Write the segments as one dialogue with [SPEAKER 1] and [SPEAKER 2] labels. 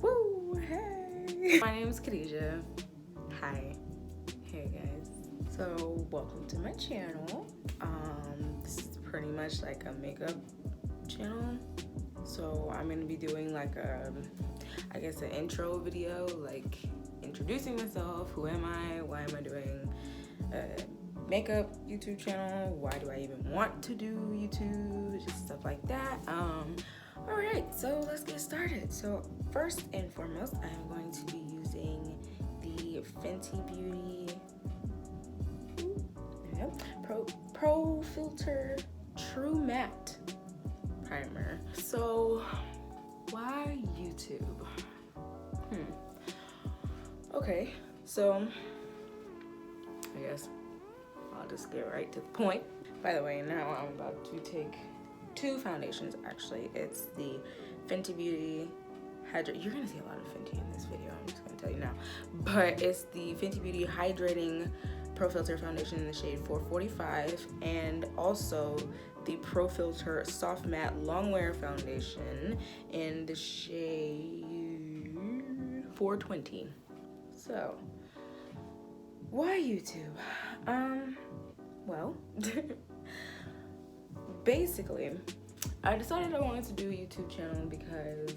[SPEAKER 1] Woo, hey. My name is Khadijah. Hi. Hey guys. So welcome to my channel. This is pretty much like a makeup channel. So I'm gonna be doing like I guess an intro video, like introducing myself, who am I, why am I doing a makeup YouTube channel, why do I even want to do YouTube, just stuff like that. Alright, so let's get started. So first and foremost, I'm going to be using the Fenty Beauty Pro Filt'r True Matte Primer. So why YouTube? Okay, so I guess I'll just get right to the point. By the way, now I'm about to take two foundations. Actually, it's the Fenty Beauty Hydrating. You're gonna see a lot of Fenty in this video, I'm just gonna tell you now. But it's the Fenty Beauty Hydrating Pro Filt'r foundation in the shade 445, and also the Pro Filt'r Soft Matte Longwear foundation in the shade 420. So why YouTube? Well, basically I decided I wanted to do a YouTube channel because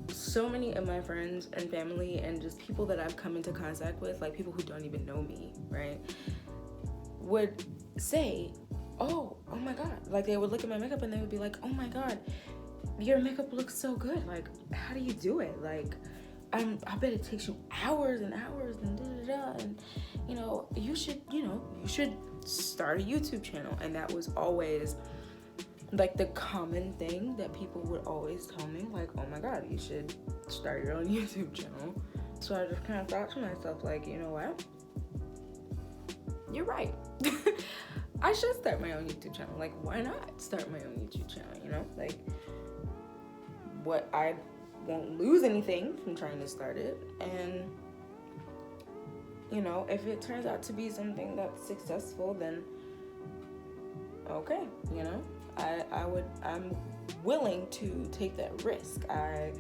[SPEAKER 1] so many of my friends and family and just people that I've come into contact with, like people who don't even know me, right, would say, oh my god, like they would look at my makeup and they would be like, oh my god, your makeup looks so good, like how do you do it? Like I bet it takes you hours and hours and and you should start a YouTube channel. And that was always like the common thing that people would always tell me, like, oh my god, you should start your own YouTube channel. So I just kind of thought to myself, like, you know what, you're right. I should start my own YouTube channel. Like, why not start my own YouTube channel? Like, what, I won't lose anything from trying to start it. And if it turns out to be something that's successful, then okay, I'm willing to take that risk. I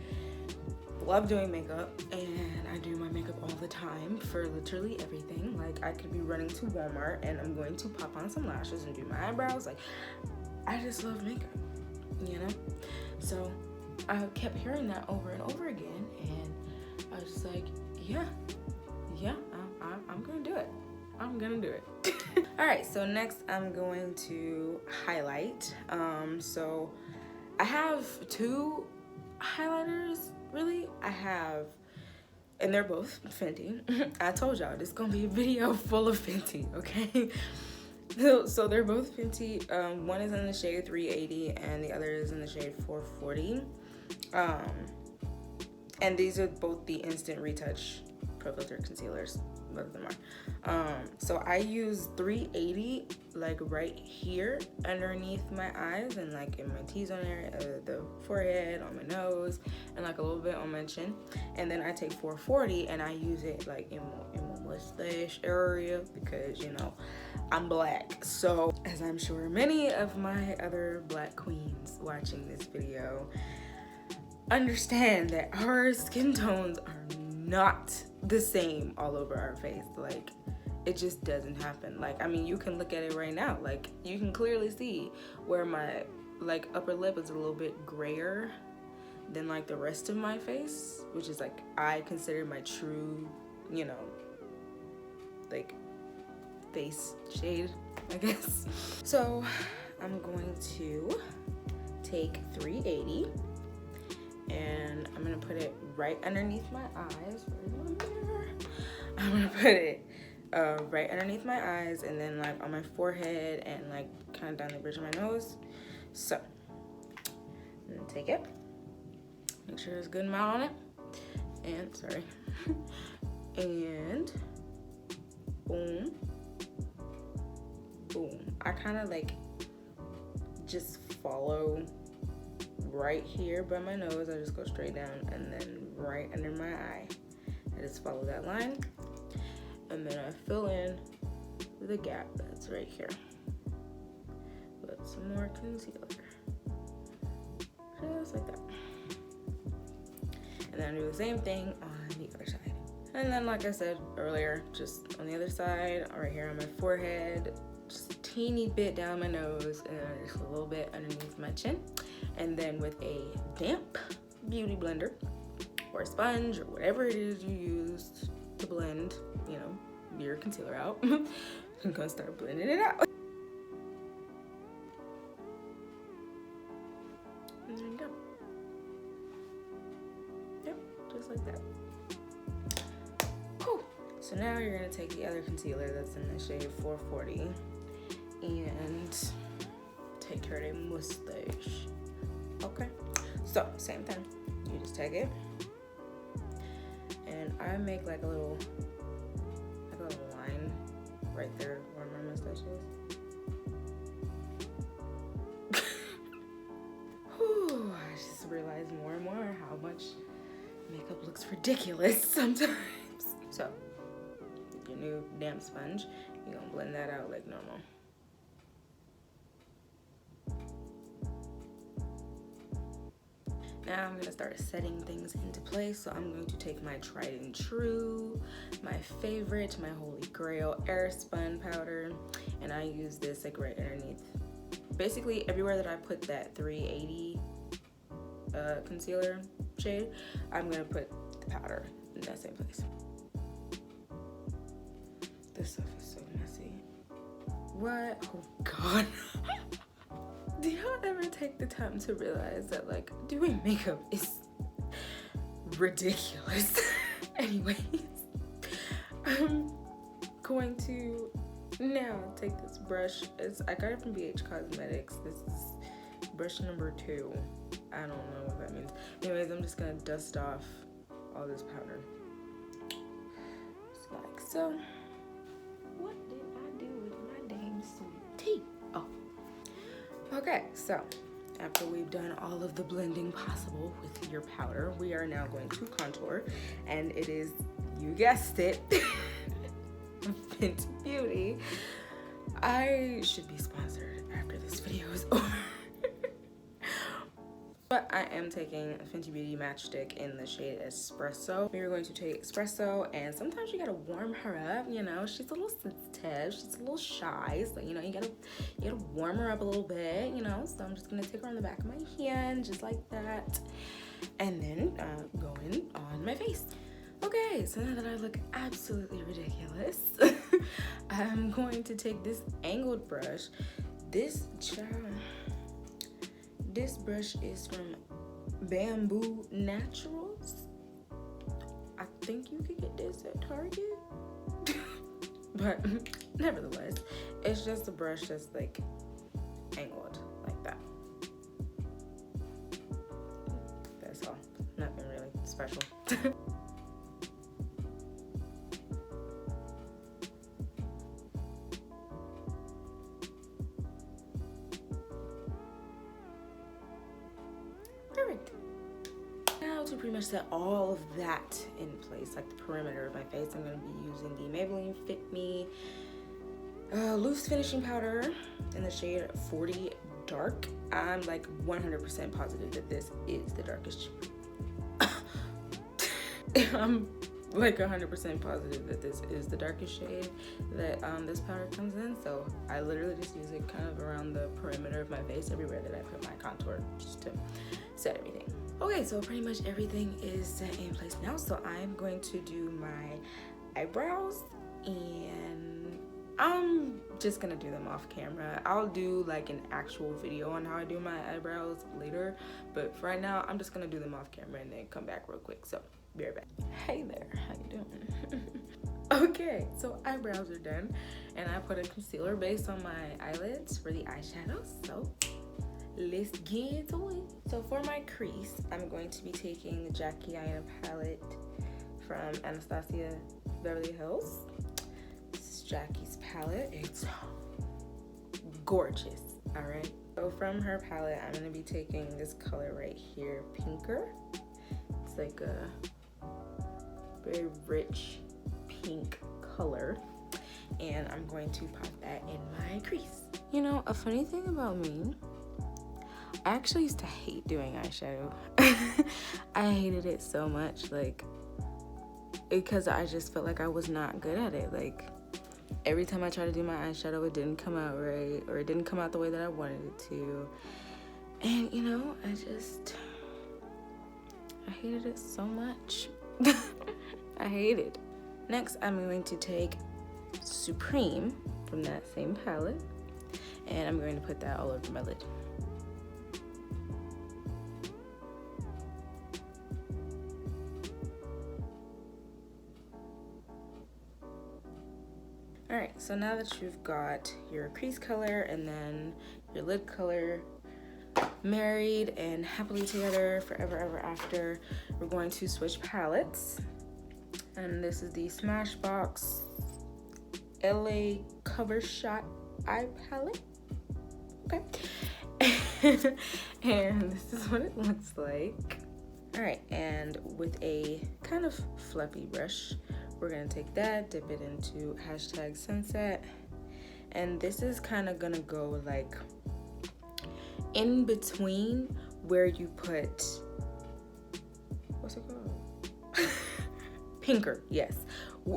[SPEAKER 1] love doing makeup, and I do my makeup all the time for literally everything. Like, I could be running to Walmart and I'm going to pop on some lashes and do my eyebrows. Like, I just love makeup, So I kept hearing that over and over again, and I was just like, yeah, I'm gonna do it. I'm gonna do it. All right, so next I'm going to highlight. So I have two highlighters, really. And they're both Fenty. I told y'all this is gonna be a video full of Fenty, okay? So they're both Fenty. One is in the shade 380 and the other is in the shade 440. And these are both the Instant Retouch Pro Filt'r concealers. Both of them are. So I use 380 like right here underneath my eyes and like in my T-zone area, the forehead, on my nose, and like a little bit on my chin. And then I take 440 and I use it like in my mustache area because I'm black. So as I'm sure many of my other black queens watching this video understand, that our skin tones are not the same all over our face. Like, it just doesn't happen. Like, I mean, you can look at it right now. Like, you can clearly see where my like upper lip is a little bit grayer than like the rest of my face, which is like, I consider my true, like face shade, I guess. So I'm going to take 380 and I'm gonna put it right underneath my eyes. I'm gonna put it right underneath my eyes, and then like on my forehead and like kind of down the bridge of my nose. So I'm gonna take it, make sure there's a good amount on it, and sorry, and boom, boom. I kind of like just follow right here by my nose. I just go straight down, and then right under my eye, I just follow that line, and then I fill in the gap that's right here with some more concealer, just like that. then do the same thing on the other side. And then, like I said earlier, just on the other side, right here on my forehead, just a teeny bit down my nose, and then just a little bit underneath my chin. And then with a damp beauty blender or a sponge or whatever it is you use to blend, you know, your concealer out, I'm gonna start blending it out. And there you go. Yep, just like that. Whew. So now you're gonna take the other concealer that's in the shade 440 and take care of a mustache. Okay, so same thing. You just take it, and I make like a little line right there where my mustache is. Whew, I just realize more and more how much makeup looks ridiculous sometimes. So, your new damp sponge, you're gonna blend that out like normal. Now I'm gonna start setting things into place. So I'm going to take my tried and true, my favorite, my holy grail Airspun powder, and I use this like right underneath. Basically everywhere that I put that 380 concealer shade, I'm gonna put the powder in that same place. This stuff is so messy. What? Oh God. Do y'all ever take the time to realize that like doing makeup is ridiculous? Anyways, I'm going to now take this brush. I got it from Beige Cosmetics. This is brush number 2. I don't know what that means. Anyways, I'm just gonna dust off all this powder. Just like so. What did I do with my dang sweet tea? Oh. Okay, so after we've done all of the blending possible with your powder, we are now going to contour, and it is, you guessed it, Fenty Beauty. I should be sponsored after this video is over. But I am taking Fenty Beauty Matchstick in the shade Espresso. We are going to take Espresso, and sometimes you gotta warm her up, you know. She's a little sensitive, she's a little shy, so you know, you gotta warm her up a little bit, you know. So I'm just gonna take her on the back of my hand, just like that, and then go in on my face. Okay, so now that I look absolutely ridiculous, I'm going to take this angled brush. This brush is from Bamboo Naturals. I think you could get this at Target. But nevertheless, it's just a brush that's like angled like that. That's all. Nothing really special. To pretty much set all of that in place, like the perimeter of my face, I'm going to be using the Maybelline Fit Me loose finishing powder in the shade 40 Dark. I'm like 100% positive that this is the darkest I'm like 100% positive that this is the darkest shade that this powder comes in. So I literally just use it kind of around the perimeter of my face, everywhere that I put my contour, just to set everything. Okay, so pretty much everything is set in place now. So I'm going to do my eyebrows, and I'm just gonna do them off camera. I'll do like an actual video on how I do my eyebrows later, but for right now, I'm just gonna do them off camera and then come back real quick. So be right back. Hey there, how you doing? Okay, so eyebrows are done, and I put a concealer base on my eyelids for the eyeshadow. So let's get into it. So for my crease, I'm going to be taking the Jackie Aina palette from Anastasia Beverly Hills. This is Jackie's palette. It's gorgeous, all right? So from her palette, I'm gonna be taking this color right here, Pinker. It's like a very rich pink color, and I'm going to pop that in my crease. You know, a funny thing about me, I actually used to hate doing eyeshadow. I hated it so much, like, because I just felt like I was not good at it. Like, every time I tried to do my eyeshadow, it didn't come out right, or it didn't come out the way that I wanted it to. And, you know, I hated it so much. I hate it. Next, I'm going to take Supreme from that same palette, and I'm going to put that all over my lid. Alright, so now that you've got your crease color and then your lid color married and happily together forever ever after, we're going to switch palettes. And this is the Smashbox LA Cover Shot Eye Palette. Okay. And this is what it looks like. Alright, and with a kind of fluffy brush, we're gonna take that, dip it into #sunset, and this is kind of gonna go like in between where you put, what's it called? Pinker, yes.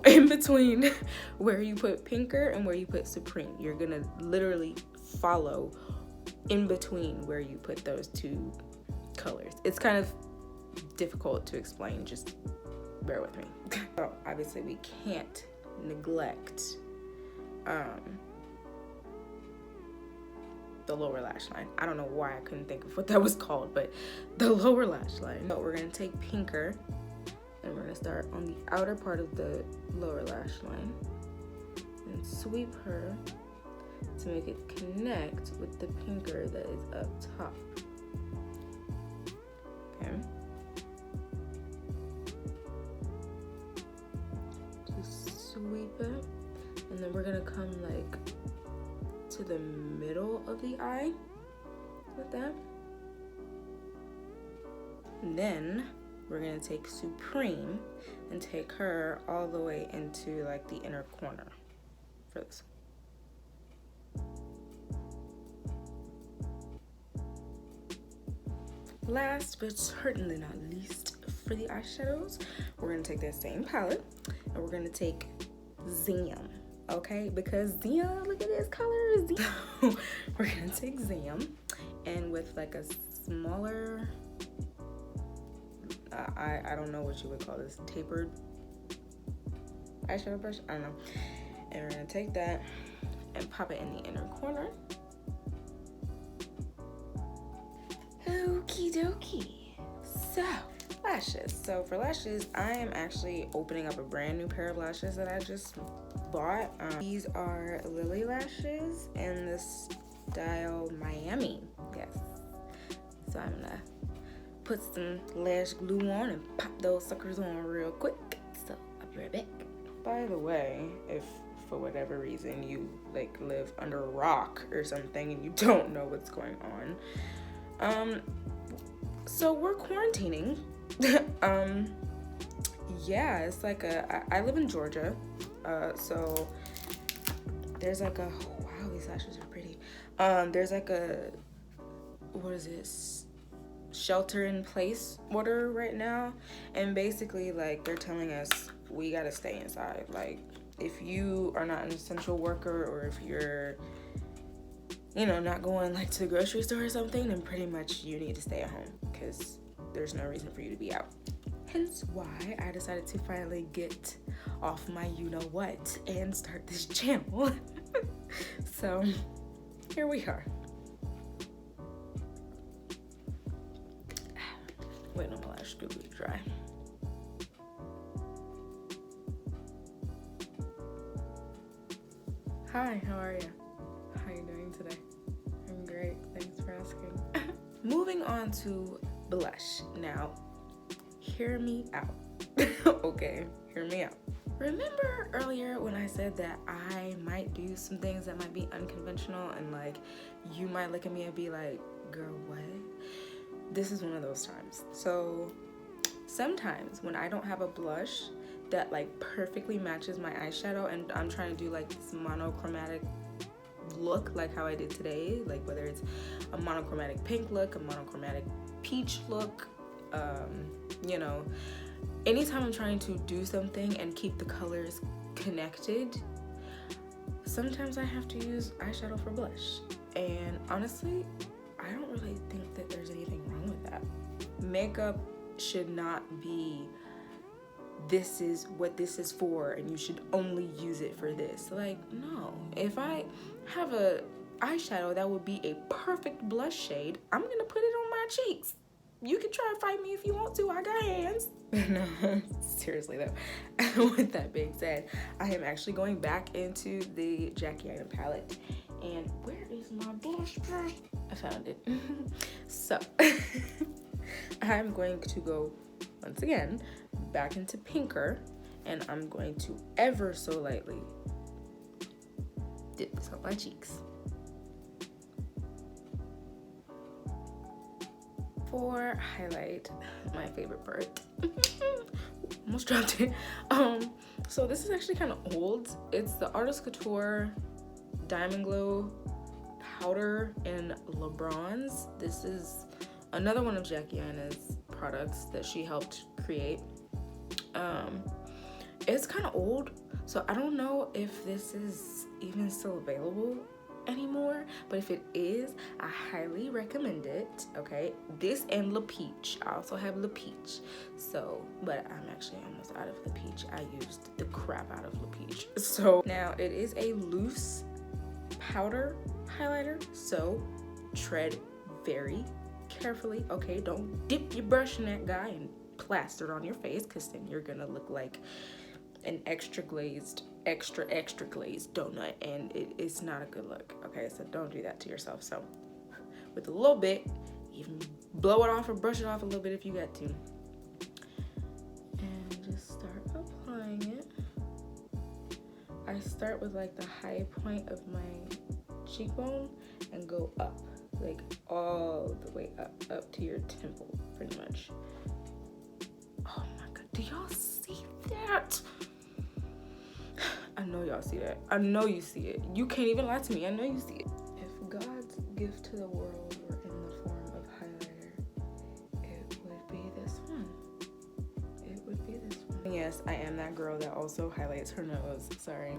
[SPEAKER 1] In between where you put Pinker and where you put Supreme. You're gonna literally follow in between where you put those two colors. It's kind of difficult to explain, just bear with me. So obviously we can't neglect the lower lash line. I don't know why I couldn't think of what that was called, but the lower lash line. So we're gonna take Pinker and we're gonna start on the outer part of the lower lash line and sweep her to make it connect with the Pinker that is up top. Okay. Sweep it, and then we're gonna come like to the middle of the eye with that, and then we're gonna take Supreme and take her all the way into like the inner corner for this. Last but certainly not least, for the eyeshadows, we're gonna take that same palette and we're gonna take Zam, okay? Because Zam, look at this color, Zam. We're gonna take Zam, and with like a smaller, I don't know what you would call this, tapered eyeshadow brush, I don't know. And we're gonna take that and pop it in the inner corner. Okie dokie. So, lashes. So for lashes, I am actually opening up a brand new pair of lashes that I just bought. These are Lily lashes in the style Miami. Yes. So I'm gonna put some lash glue on and pop those suckers on real quick. So I'll be right back. By the way, if for whatever reason you like live under a rock or something and you don't know what's going on, so we're quarantining. Yeah, it's like I live in Georgia, so there's like a, wow, these lashes are pretty. There's like a, what is this, shelter in place order right now, and basically like they're telling us we gotta stay inside. Like if you are not an essential worker, or if you're, you know, not going like to the grocery store or something, then pretty much you need to stay at home because there's no reason for you to be out. Hence why I decided to finally get off my you-know-what and start this channel. So here we are. Wait, no, my lash glue is dry. Hi, how are you? How are you doing today? I'm great, thanks for asking. Moving on to blush. Now, hear me out. Okay, hear me out. Remember earlier when I said that I might do some things that might be unconventional and like you might look at me and be like, girl, what? This is one of those times. So sometimes when I don't have a blush that like perfectly matches my eyeshadow and I'm trying to do like this monochromatic look like how I did today, like whether it's a monochromatic pink look, a monochromatic peach look, you know, anytime I'm trying to do something and keep the colors connected, sometimes I have to use eyeshadow for blush. And honestly, I don't really think that there's anything wrong with that. Makeup should not be, this is what this is for and you should only use it for this. Like, no. If I have a eyeshadow that would be a perfect blush shade, I'm gonna put it on my cheeks. You can try to fight me if you want to, I got hands. No, seriously though, with that being said, I am actually going back into the Jackie Aina palette. And where is my blush brush? I found it. So, I'm going to go, once again, back into Pinker, and I'm going to ever so lightly dip this on my cheeks. For highlight, my favorite part. Almost dropped it. So this is actually kind of old. It's the Artist Couture Diamond Glow powder in Le Bronze. This is another one of Jackie Aina's products that she helped create. It's kind of old, so I don't know if this is even still available anymore, but if it is, I highly recommend it. Okay, this and Le Peach. I also have Le Peach, so, but I'm actually almost out of Le Peach. I used the crap out of Le Peach. So now it is a loose powder highlighter, so tread very carefully. Okay, don't dip your brush in that guy and plaster it on your face, because then you're gonna look like an extra glazed donut, and it's not a good look. Okay, so don't do that to yourself. So with a little bit, even blow it off or brush it off a little bit if you got to, and just start applying it. I start with like the high point of my cheekbone and go up, like all the way up to your temple, pretty much. Oh my god, do y'all see that? I know y'all see that. I know you see it. You can't even lie to me. I know you see it. If God's gift to the world were in the form of highlighter, it would be this one. It would be this one. Yes, I am that girl that also highlights her nose. Sorry.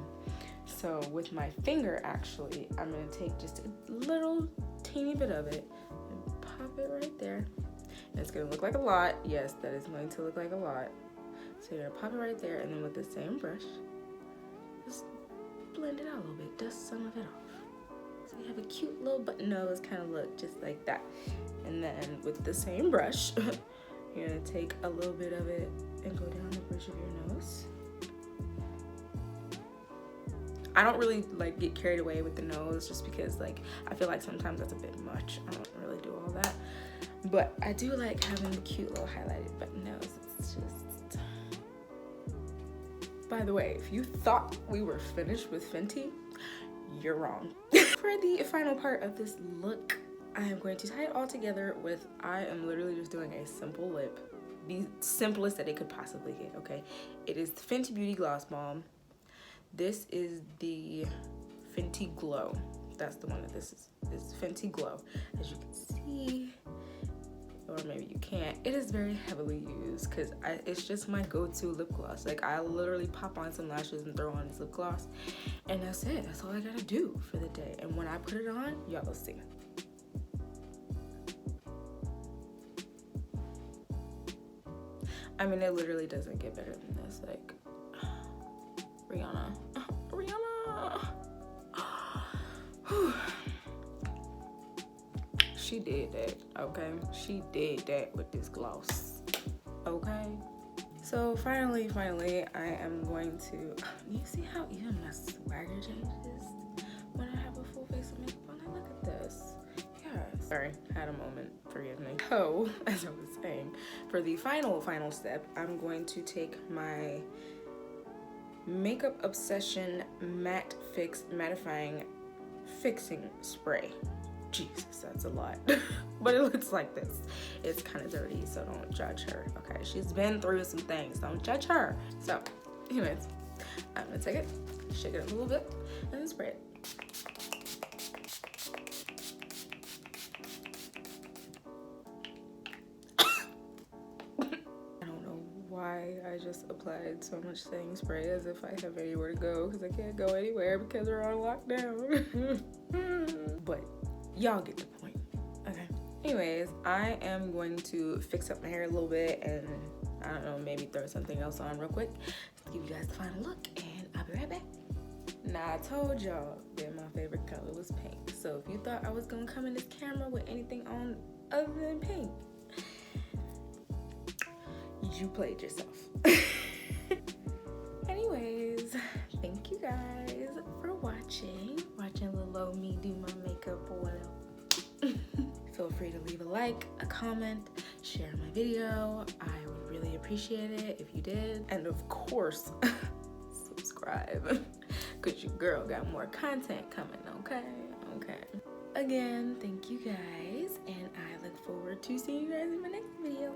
[SPEAKER 1] So with my finger, actually, I'm going to take just a little teeny bit of it and pop it right there. And it's going to look like a lot. Yes, that is going to look like a lot. So you're going to pop it right there, and then with the same brush, just blend it out a little bit, dust some of it off. So you have a cute little button nose kind of look, just like that. And then with the same brush, you're gonna take a little bit of it and go down the bridge of your nose. I don't really like get carried away with the nose, just because like I feel like sometimes that's a bit much. I don't really do all that, but I do like having the cute little highlighted button nose. It's just. By the way, if you thought we were finished with Fenty, you're wrong. For the final part of this look, I am going to tie it all together with, I am literally just doing a simple lip. The simplest that it could possibly get, okay? It is the Fenty Beauty Gloss Balm. This is the Fenty Glow. That's the one that this is. It's Fenty Glow. As you can see, or maybe you can't, it is very heavily used because it's just my go-to lip gloss. Like, I literally pop on some lashes and throw on this lip gloss, and that's it. That's all I gotta do for the day. And when I put it on, y'all will see. I mean, it literally doesn't get better than this. Like, Rihanna. She did that, okay? She did that with this gloss, okay? So finally, I am going to, you see how even my swagger changes when I have a full face of makeup on? Look at this. Yeah, sorry, had a moment, forgive me. So, as I was saying, for the final step, I'm going to take my Makeup Obsession Matte Fix Mattifying Fixing Spray. Jesus, that's a lot. But it looks like this. It's kind of dirty, so don't judge her, okay? She's been through some things. Don't judge her. So, anyways, I'm gonna take it, shake it up a little bit, and then spray it. why I just applied so much setting spray as if I have anywhere to go, because I can't go anywhere because we're on lockdown. But y'all get the point, okay? Anyways, I am going to fix up my hair a little bit and I don't know, maybe throw something else on real quick to give you guys the final look, and I'll be right back. Now, I told y'all that my favorite color was pink, so if you thought I was gonna come in this camera with anything on other than pink, you played yourself. Anyways, thank you guys for watching little old me do my makeup or whatever. Feel free to leave a like, a comment, share my video. I would really appreciate it if you did. And of course, subscribe, because your girl got more content coming, okay? Okay. Again, thank you guys, and I look forward to seeing you guys in my next video.